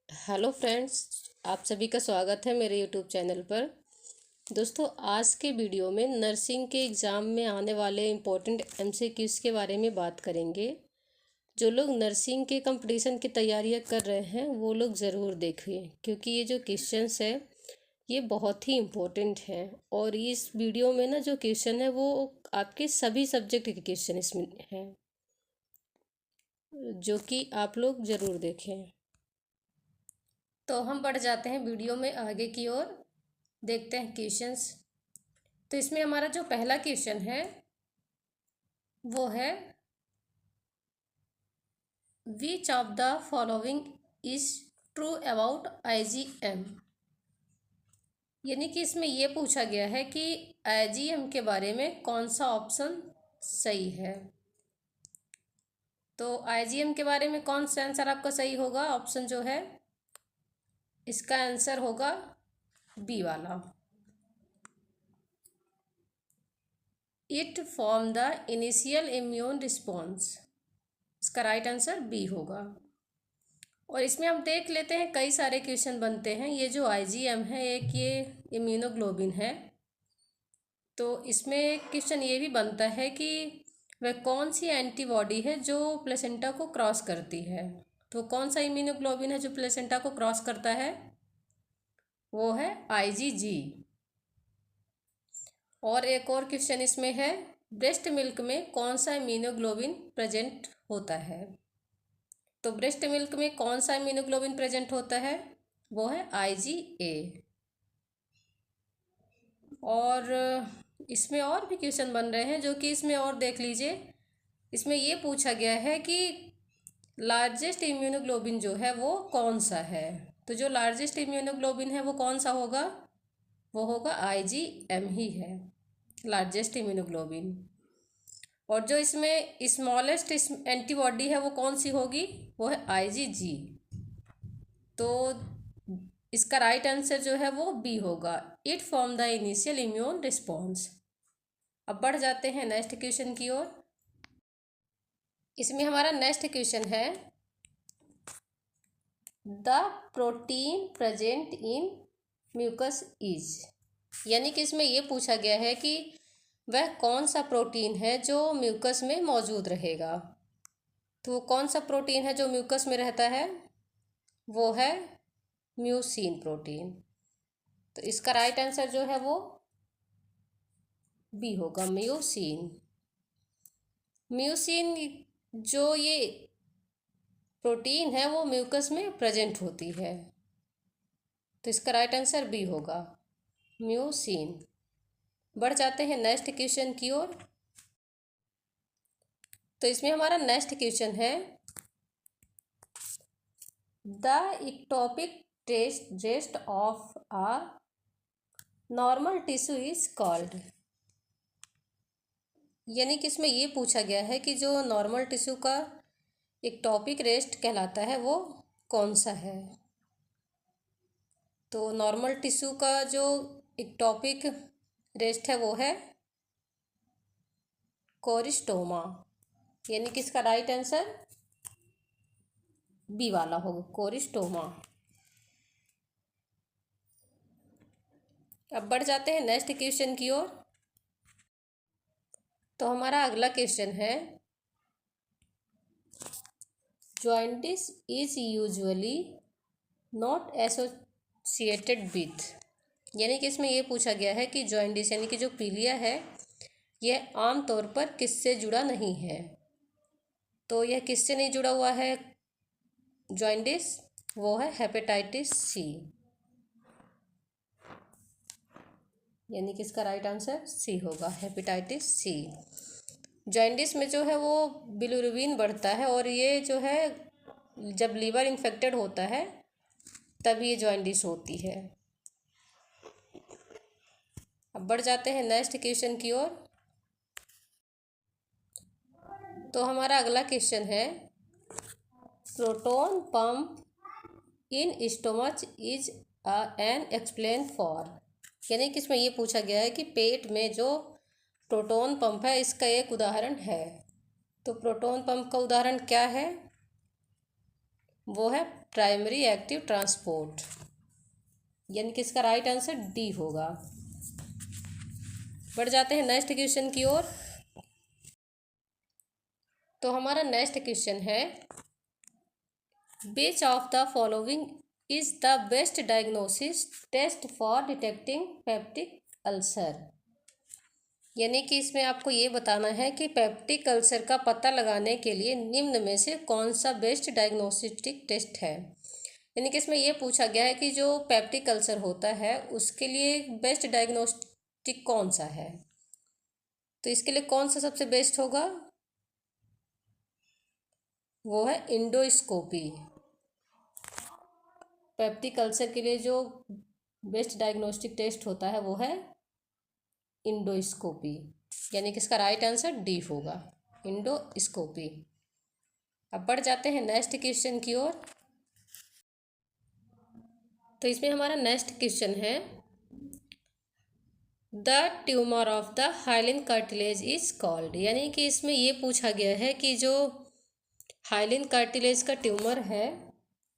Hello friends, आप सभी का स्वागत है मेरे यूट्यूब चैनल पर। दोस्तों, आज के वीडियो में नर्सिंग के एग्ज़ाम में आने वाले इम्पोर्टेंट एमसीक्यूज़ के बारे में बात करेंगे। जो लोग नर्सिंग के कंपटीशन की तैयारियां कर रहे हैं वो लोग ज़रूर देखिए, क्योंकि ये जो क्वेश्चंस है ये बहुत ही इम्पोर्टेंट हैं। और इस वीडियो में ना जो क्वेश्चन है वो आपके सभी सब्जेक्ट के क्वेश्चन इसमें हैं, जो कि आप लोग ज़रूर देखें। तो हम बढ़ जाते हैं वीडियो में आगे की ओर, देखते हैं क्वेश्चंस। तो इसमें हमारा जो पहला क्वेश्चन है वो है, which of the following is true about IgM. यानी कि इसमें ये पूछा गया है कि आईजीएम के बारे में कौन सा ऑप्शन सही है। तो आईजीएम के बारे में कौन सा आंसर आपका सही होगा? ऑप्शन जो है इसका आंसर होगा बी वाला। It form the initial immune response, इसका राइट आंसर बी होगा। और इसमें हम देख लेते हैं कई सारे क्वेश्चन बनते हैं। ये जो आईजीएम है एक ये इम्यूनोग्लोबिन है, तो इसमें एक क्वेश्चन ये भी बनता है कि वह कौन सी एंटीबॉडी है जो प्लेसेंटा को क्रॉस करती है। तो कौन सा इम्यूनोग्लोबिन है जो प्लेसेंटा को क्रॉस करता है? वो है आईजीजी। और एक और क्वेश्चन इसमें है, ब्रेस्ट मिल्क में कौन सा इम्यूनोग्लोबिन प्रेजेंट होता है। तो ब्रेस्ट मिल्क में कौन सा इम्यूनोग्लोबिन प्रेजेंट होता है? वो है आईजीए। और इसमें और भी क्वेश्चन बन रहे हैं, जो कि इसमें और देख लीजिए। इसमें ये पूछा गया है कि लार्जेस्ट इम्यूनोग्लोबिन जो है वो कौन सा है। तो जो लार्जेस्ट इम्यूनोग्लोबिन है वो कौन सा होगा? वो होगा आईजीएम ही है लार्जेस्ट इम्यूनोग्लोबिन। और जो इसमें स्मॉलेस्ट एंटीबॉडी है वो कौन सी होगी? वो है आईजीजी। तो इसका राइट आंसर जो है वो बी होगा, it form the initial immune response. अब बढ़ जाते हैं नेक्स्ट क्वेश्चन की ओर। इसमें हमारा नेक्स्ट क्वेश्चन है, the protein present in mucus is. यानी कि इसमें यह पूछा गया है कि वह कौन सा प्रोटीन है जो म्यूकस में मौजूद रहेगा। तो वो कौन सा प्रोटीन है जो म्यूकस में रहता है? वो है म्यूसिन प्रोटीन। तो इसका राइट आंसर जो है वो बी होगा, म्यूसिन। म्यूसिन जो ये प्रोटीन है वो म्यूकस में प्रेजेंट होती है, तो इसका राइट आंसर बी होगा, म्यूसिन। बढ़ जाते हैं नेक्स्ट क्वेश्चन की ओर। तो इसमें हमारा नेक्स्ट क्वेश्चन है, the ectopic rest of a normal tissue is called. यानी कि इसमें ये पूछा गया है कि जो नॉर्मल टिश्यू का इक्टोपिक रेस्ट कहलाता है वो कौन सा है। तो नॉर्मल टिश्यू का जो इक्टोपिक रेस्ट है वो है कोरिस्टोमा। यानी कि इसका राइट आंसर बी वाला होगा, कोरिस्टोमा। अब बढ़ जाते हैं नेक्स्ट क्वेश्चन की ओर। तो हमारा अगला क्वेश्चन है, jaundice is usually not associated with. यानी कि इसमें यह पूछा गया है कि जॉइंटिस यानी कि जो पीलिया है यह आमतौर पर किससे जुड़ा नहीं है। तो यह किससे नहीं जुड़ा हुआ है जॉइंटिस? वो है हेपेटाइटिस सी। यानी कि इसका राइट आंसर सी होगा, हेपेटाइटिस सी। जॉइंटिस में जो है वो बिलिरुबिन बढ़ता है, और ये जो है जब लीवर इन्फेक्टेड होता है तब ये जॉइंटिस होती है। अब बढ़ जाते हैं नेक्स्ट क्वेश्चन की ओर। तो हमारा अगला क्वेश्चन है, proton pump in stomach is an explain for. यानी कि इसमें ये पूछा गया है कि पेट में जो प्रोटोन पंप है इसका एक उदाहरण है। तो प्रोटोन पंप का उदाहरण क्या है? वो है प्राइमरी एक्टिव ट्रांसपोर्ट, यानी कि इसका राइट आंसर डी होगा। बढ़ जाते हैं नेक्स्ट क्वेश्चन की ओर। तो हमारा नेक्स्ट क्वेश्चन है, which of the following is the best diagnosis test for detecting peptic ulcer. यानी कि इसमें आपको ये बताना है कि पेप्टिक अल्सर का पता लगाने के लिए निम्न में से कौन सा बेस्ट डायग्नोस्टिक टेस्ट है। यानी कि इसमें यह पूछा गया है कि जो पेप्टिक अल्सर होता है उसके लिए बेस्ट डायग्नोस्टिक कौन सा है। तो इसके लिए कौन सा सबसे बेस्ट होगा, वो है इंडोस्कोपी। पेप्टिक अल्सर के लिए जो बेस्ट डायग्नोस्टिक टेस्ट होता है वो है इंडोस्कोपी, यानी कि इसका राइट आंसर डी होगा, इंडोस्कोपी। अब बढ़ जाते हैं नेक्स्ट क्वेश्चन की ओर। तो इसमें हमारा नेक्स्ट क्वेश्चन है, the tumour of the hyaline cartilage is called. यानी कि इसमें ये पूछा गया है कि जो हाइलिन कार्टिलेज का ट्यूमर है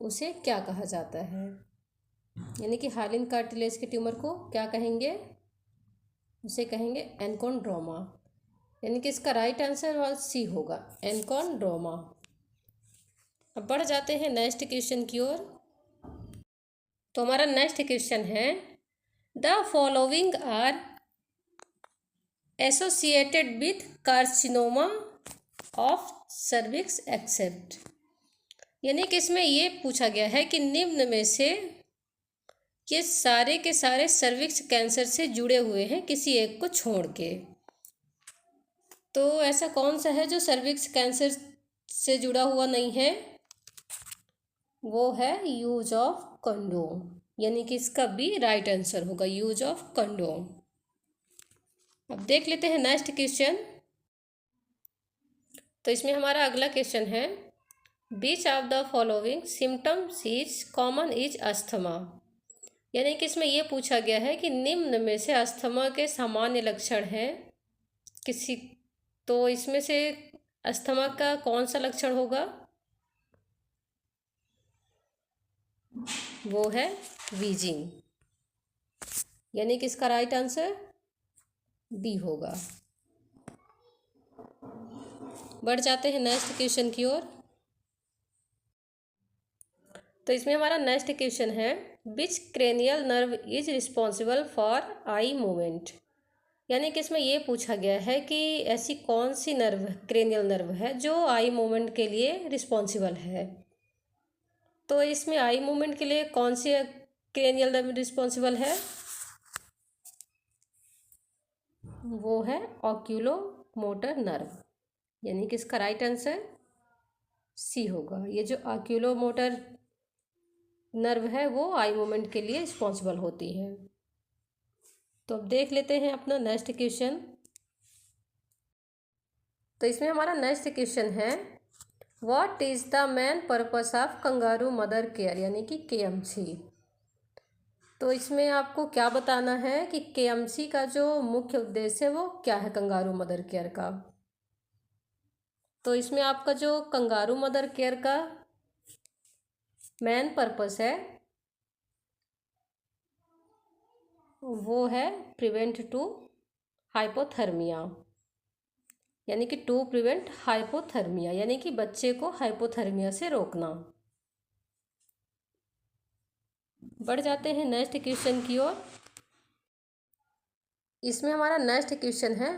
उसे क्या कहा जाता है। यानी कि हाइलिन कार्टिलेज के ट्यूमर को क्या कहेंगे, उसे कहेंगे एनकोंड्रोमा। यानी कि इसका राइट आंसर सी होगा, एनकोंड्रोमा। अब बढ़ जाते हैं नेक्स्ट क्वेश्चन की ओर। तो हमारा नेक्स्ट क्वेश्चन है, the following are associated with carcinoma of cervix except. यानी कि इसमें ये पूछा गया है कि निम्न में से ये सारे के सारे सर्विक्स कैंसर से जुड़े हुए हैं किसी एक को छोड़ के। तो ऐसा कौन सा है जो सर्विक्स कैंसर से जुड़ा हुआ नहीं है, वो है यूज ऑफ कंडोम। यानी कि इसका भी राइट आंसर होगा, यूज ऑफ कंडोम। अब देख लेते हैं नेक्स्ट क्वेश्चन। तो इसमें हमारा अगला क्वेश्चन है, which of the following symptoms is common is asthma. यानी कि इसमें यह पूछा गया है कि निम्न में से अस्थमा के सामान्य लक्षण हैं किसी, तो इसमें से अस्थमा का कौन सा लक्षण होगा, वो है वीजिंग। यानी कि इसका राइट आंसर डी होगा। बढ़ जाते हैं नेक्स्ट क्वेश्चन की ओर। तो इसमें हमारा नेक्स्ट क्वेश्चन है, which cranial nerve is responsible for eye movement. यानी कि इसमें यह पूछा गया है कि ऐसी कौन सी नर्व, क्रेनियल नर्व है जो आई मूवमेंट के लिए रिस्पॉन्सिबल है। तो इसमें आई मूवमेंट के लिए कौन सी क्रेनियल नर्व रिस्पॉन्सिबल है, वो है ऑक्यूलोमोटर नर्व। यानी कि इसका राइट आंसर सी होगा। ये जो ऑक्यूलोमोटर नर्व है वो आई मूवमेंट के लिए रिस्पॉन्सिबल होती है। तो अब देख लेते हैं अपना नेक्स्ट क्वेश्चन। तो इसमें हमारा नेक्स्ट क्वेश्चन है, what is the main purpose of kangaroo mother care. यानी कि KMC। तो इसमें आपको क्या बताना है कि KMC का जो मुख्य उद्देश्य है वो क्या है कंगारू मदर केयर का। तो इसमें आपका जो कंगारू मदर केयर का मेन पर्पस है वो है प्रिवेंट टू हाइपोथर्मिया। यानी कि टू प्रिवेंट हाइपोथर्मिया, यानी कि बच्चे को हाइपोथर्मिया से रोकना। बढ़ जाते हैं नेक्स्ट क्वेश्चन की ओर। इसमें हमारा नेक्स्ट क्वेश्चन है,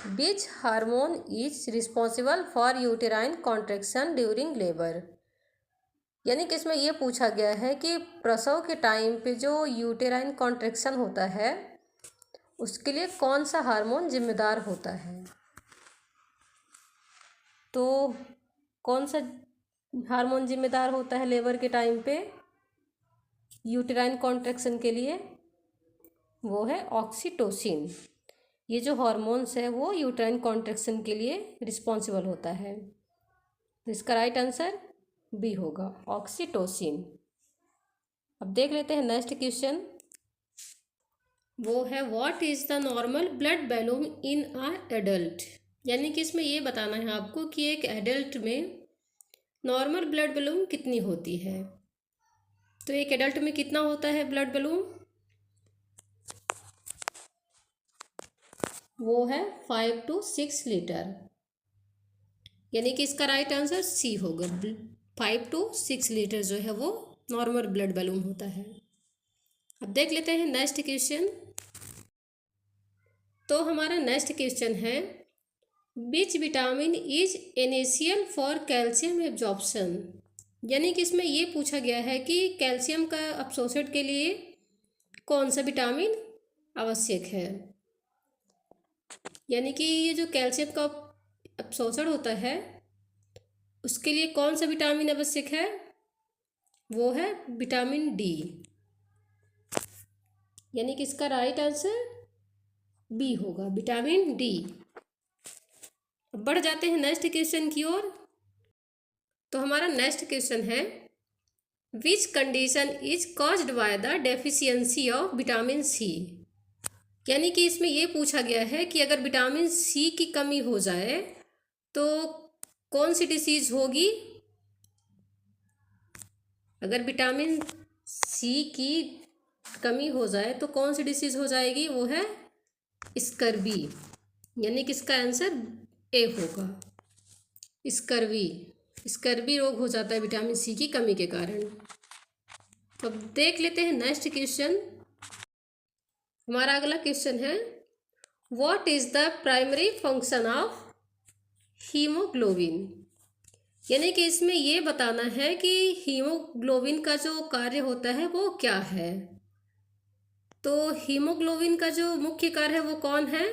which hormone is responsible for uterine contraction during labour. यानी कि इसमें यह पूछा गया है कि प्रसव के टाइम पे जो यूटेराइन कॉन्ट्रैक्शन होता है उसके लिए कौन सा हार्मोन जिम्मेदार होता है। तो कौन सा हार्मोन जिम्मेदार होता है लेबर के टाइम पे यूटेराइन कॉन्ट्रैक्शन के लिए, वो है ऑक्सीटोसिन। ये जो हार्मोन्स है वो यूटेराइन कॉन्ट्रैक्शन के लिए रिस्पॉन्सिबल होता है। इसका राइट आंसर बी होगा, ऑक्सीटोसिन। अब देख लेते हैं नेक्स्ट क्वेश्चन। वो है, what is the normal blood volume in a adult. यानी कि इसमें ये बताना है आपको कि एक एडल्ट में नॉर्मल ब्लड वॉल्यूम कितनी होती है? तो एक एडल्ट में कितना होता है ब्लड वॉल्यूम? वो है 5 to 6 लीटर। यानी कि इसका राइट आंसर सी होगा। 5 to 6 लीटर जो है वो नॉर्मल ब्लड वॉल्यूम होता है। अब देख लेते हैं नेक्स्ट क्वेश्चन। तो हमारा नेक्स्ट क्वेश्चन है, which vitamin is essential for calcium absorption. यानी कि इसमें ये पूछा गया है कि कैल्शियम का अब्सॉर्प्शन के लिए कौन सा विटामिन आवश्यक है। यानी कि ये जो कैल्शियम का अब्सॉर्प्शन होता है उसके लिए कौन सा विटामिन आवश्यक है? वो है विटामिन डी। यानी कि इसका राइट आंसर बी होगा, विटामिन डी। अब बढ़ जाते हैं नेक्स्ट क्वेश्चन की ओर। तो हमारा नेक्स्ट क्वेश्चन है, which condition is caused by the deficiency of vitamin C. यानी कि इसमें ये पूछा गया है कि अगर विटामिन सी की कमी हो जाए तो कौन सी डिसीज होगी। अगर विटामिन सी की कमी हो जाए तो कौन सी डिसीज हो जाएगी? वो है स्कर्वी। यानी कि इसका आंसर ए होगा, स्कर्वी। स्कर्वी रोग हो जाता है विटामिन सी की कमी के कारण। तो अब देख लेते हैं नेक्स्ट क्वेश्चन। हमारा अगला क्वेश्चन है, what is the primary function of haemoglobin. यानी कि इसमें ये बताना है कि हीमोग्लोबिन का जो कार्य होता है वो क्या है। तो हीमोग्लोबिन का जो मुख्य कार्य है वो कौन है?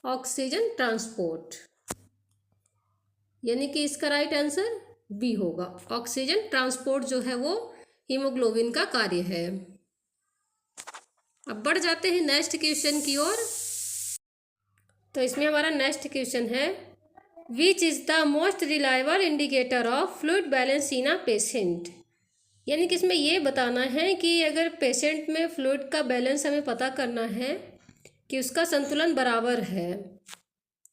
Oxygen transport. यानी कि इसका राइट आंसर बी होगा, ऑक्सीजन ट्रांसपोर्ट जो है वो हीमोग्लोबिन का कार्य है। अब बढ़ जाते हैं नेक्स्ट क्वेश्चन की ओर। तो इसमें हमारा नेक्स्ट क्वेश्चन है, which is the most reliable indicator of fluid balance in a patient. यानी कि इसमें ये बताना है कि अगर पेशेंट में फ्लूइड का बैलेंस हमें पता करना है कि उसका संतुलन बराबर है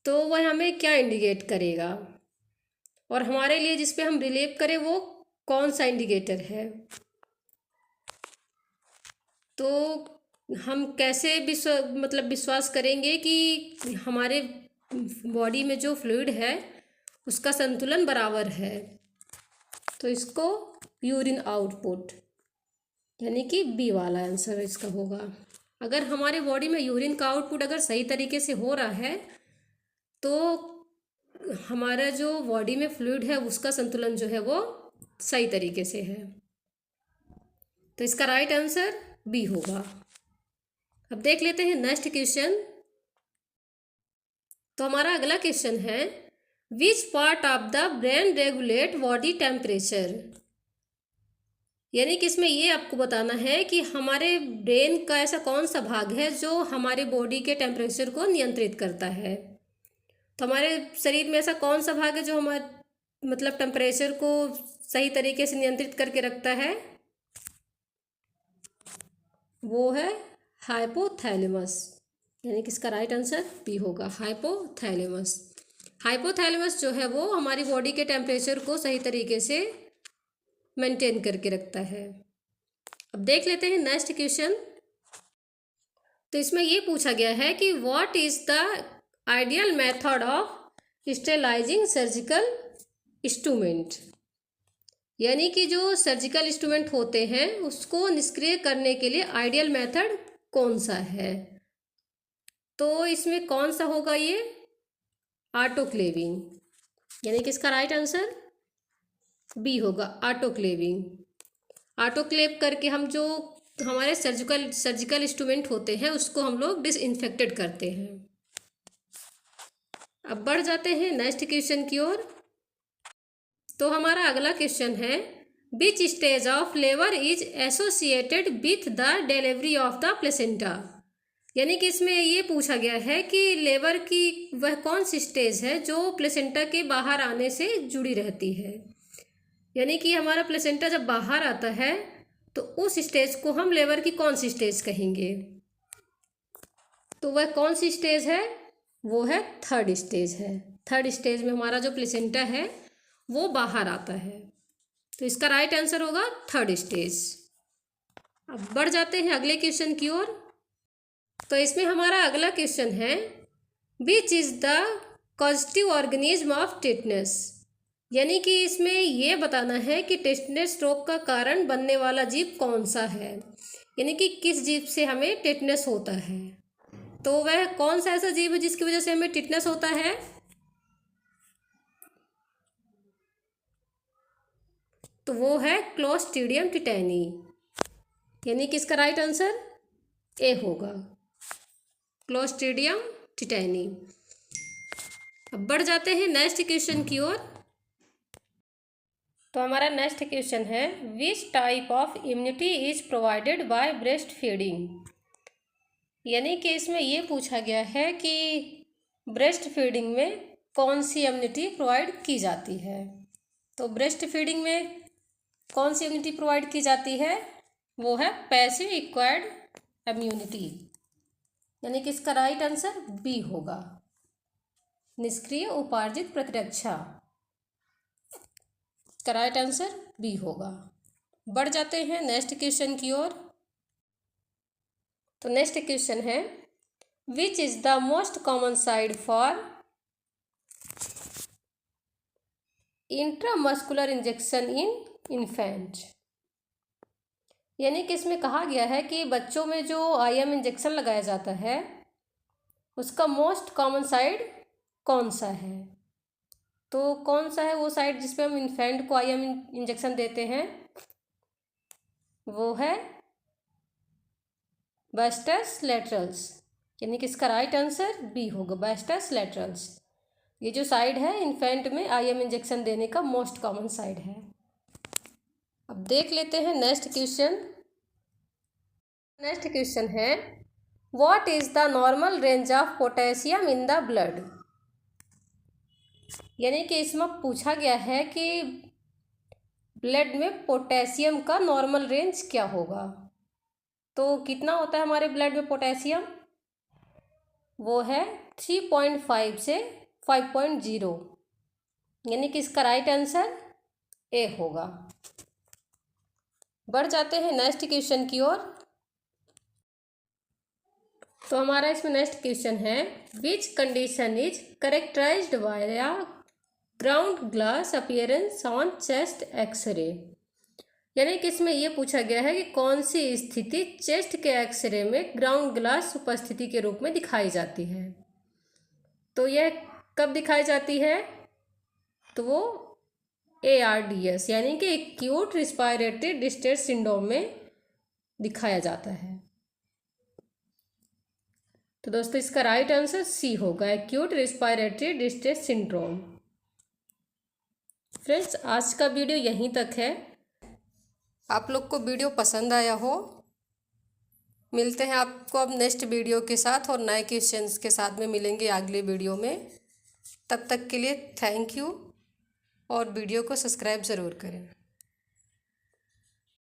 तो वह हमें क्या इंडिकेट करेगा, और हमारे लिए जिस पे हम रिलेट करें वो कौन सा इंडिकेटर है। तो हम कैसे विश्वास करेंगे कि हमारे बॉडी में जो फ्लूइड है उसका संतुलन बराबर है। तो इसको यूरिन आउटपुट, यानी कि बी वाला आंसर इसका होगा। अगर हमारे बॉडी में यूरिन का आउटपुट अगर सही तरीके से हो रहा है तो हमारा जो बॉडी में फ्लूइड है उसका संतुलन जो है वो सही तरीके से है। तो इसका राइट आंसर बी होगा। अब देख लेते हैं नेक्स्ट क्वेश्चन। तो हमारा अगला क्वेश्चन है, which part of the brain regulate body temperature. यानी कि इसमें ये आपको बताना है कि हमारे ब्रेन का ऐसा कौन सा भाग है जो हमारे बॉडी के टेम्परेचर को नियंत्रित करता है। तो हमारे शरीर में ऐसा कौन सा भाग है जो हमारे टेम्परेचर को सही तरीके से नियंत्रित करके रखता है? वो है हाइपोथैलेमस। यानी कि इसका राइट आंसर बी होगा, हाइपोथैलेमस। हाइपोथैलेमस जो है वो हमारी बॉडी के टेम्परेचर को सही तरीके से मेंटेन करके रखता है। अब देख लेते हैं नेक्स्ट क्वेश्चन। तो इसमें ये पूछा गया है कि what is the ideal method of sterilising surgical instrument. यानी कि जो सर्जिकल इंस्ट्रूमेंट होते हैं उसको निष्क्रिय करने के लिए आइडियल मेथड कौन सा है। तो इसमें कौन सा होगा? ये ऑटोक्लेविंग। यानी कि इसका राइट आंसर बी होगा, ऑटोक्लेविंग। ऑटोक्लेव करके हम जो हमारे सर्जिकल इंस्ट्रूमेंट होते हैं उसको हम लोग डिसइंफेक्टेड करते हैं। अब बढ़ जाते हैं नेक्स्ट क्वेश्चन की ओर। तो हमारा अगला क्वेश्चन है, which stage of labour is associated with the delivery of the placenta. यानी कि इसमें ये पूछा गया है कि लेबर की वह कौन सी स्टेज है जो प्लेसेंटा के बाहर आने से जुड़ी रहती है। यानी कि हमारा प्लेसेंटा जब बाहर आता है तो उस स्टेज को हम लेबर की कौन सी स्टेज कहेंगे। तो वह कौन सी स्टेज है? वो है थर्ड स्टेज है, थर्ड स्टेज में हमारा जो प्लेसेंटा है वो बाहर आता है। तो इसका राइट आंसर होगा थर्ड स्टेज। अब बढ़ जाते हैं अगले क्वेश्चन की ओर। तो इसमें हमारा अगला क्वेश्चन है, which is the causative organism of tetanus. यानी कि इसमें ये बताना है कि टेटनस रोग का कारण बनने वाला जीव कौन सा है, यानी कि किस जीव से हमें टेटनस होता है। तो वह कौन सा ऐसा जीव है जिसकी वजह से हमें टेटनस होता है। तो वो है क्लोस्ट्रीडियम टिटेनी, यानी कि इसका राइट आंसर ए होगा, क्लोस्ट्रीडियम टिटेनी। अब बढ़ जाते हैं नेक्स्ट क्वेश्चन की ओर। तो हमारा नेक्स्ट क्वेश्चन है, which type of immunity is provided by breast feeding. यानी कि इसमें ये पूछा गया है कि ब्रेस्ट फीडिंग में कौन सी इम्यूनिटी प्रोवाइड की जाती है। तो ब्रेस्ट फीडिंग में कौन सी इम्यूनिटी प्रोवाइड की जाती है, वो है पैसिव एक्वायर्ड इम्यूनिटी, यानी कि इसका राइट आंसर बी होगा, निष्क्रिय उपार्जित प्रतिरक्षा। इसका राइट आंसर बी होगा। बढ़ जाते हैं नेक्स्ट क्वेश्चन की ओर। तो नेक्स्ट क्वेश्चन है, which is the most common side for intramuscular injection in infant. यानी कि इसमें कहा गया है कि बच्चों में जो IM इंजेक्शन लगाया जाता है उसका मोस्ट कॉमन साइड कौन सा है। तो कौन सा है वो साइड जिसपे हम इन्फेंट को IM इंजेक्शन देते हैं, वो है बास्टस लैटरल्स, यानी कि इसका राइट आंसर बी होगा, बास्टस लैटरल्स। ये जो साइड है इन्फेंट में IM इंजेक्शन देने का मोस्ट कॉमन साइड है। अब देख लेते हैं नेक्स्ट क्वेश्चन। नेक्स्ट क्वेश्चन है, what is the normal range of potassium in the blood. यानी कि इसमें पूछा गया है कि ब्लड में पोटेशियम का नॉर्मल रेंज क्या होगा। तो कितना होता है हमारे ब्लड में पोटेशियम, वो है 3.5 से 5.0, यानी कि इसका राइट आंसर ए होगा। बढ़ जाते हैं नेक्स्ट क्वेश्चन की ओर। तो हमारा इसमें नेक्स्ट क्वेश्चन है, which condition is characterized by ground glass appearance on chest X-ray. यानी कि इसमें यह पूछा गया है कि कौन सी स्थिति चेस्ट के एक्सरे में ग्राउंड ग्लास उपस्थिति के रूप में दिखाई जाती है। तो यह कब दिखाई जाती है, तो वो ARDS यानी कि एक्यूट रिस्पायरेटरी डिस्ट्रेस सिंड्रोम में दिखाया जाता है। तो दोस्तों इसका राइट आंसर सी होगा, acute respiratory distress syndrome. Friends आज का वीडियो यहीं तक है। आप लोग को वीडियो पसंद आया हो, मिलते हैं आपको अब नेक्स्ट वीडियो के साथ और नए क्वेश्चंस के साथ में मिलेंगे अगले वीडियो में। तब तक के लिए थैंक यू और वीडियो को सब्सक्राइब ज़रूर करें।